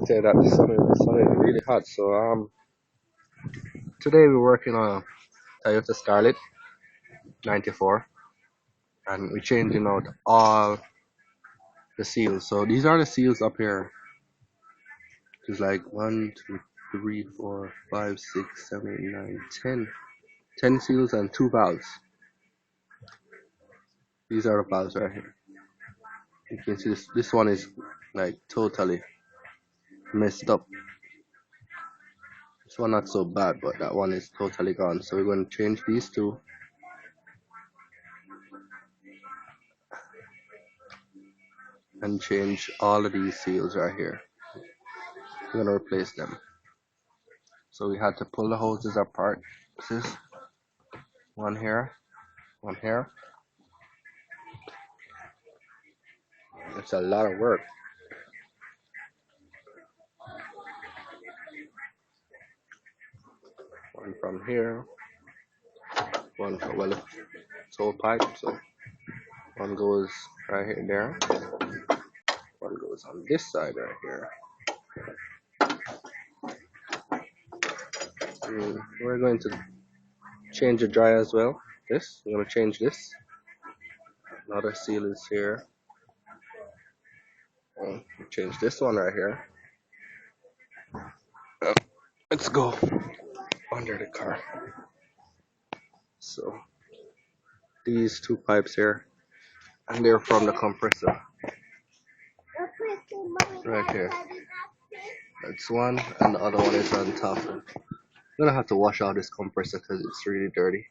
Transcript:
say that the sun is really hot. So today we're working on a Toyota Scarlet 94, and we're changing out all the seals. So these are the seals up here. There's like 10 seals and two valves. These are the valves right here. You can see this one is like totally messed up. This one not so bad, but that one is totally gone. So we're going to change these two and change all of these seals right here. We're going to replace them. So we had to pull the hoses apart. This is one here, one here. It's a lot of work. One from here, one from, well, it's all pipe, so one goes right here, there. One goes on this side right here. We're going to change the dry as well. We're going to change this. Another seal is here. Change this one right here. Let's go under the car. So these two pipes here, and they're from the compressor right here. That's one, and the other one is on top. I'm gonna have to wash out this compressor because it's really dirty.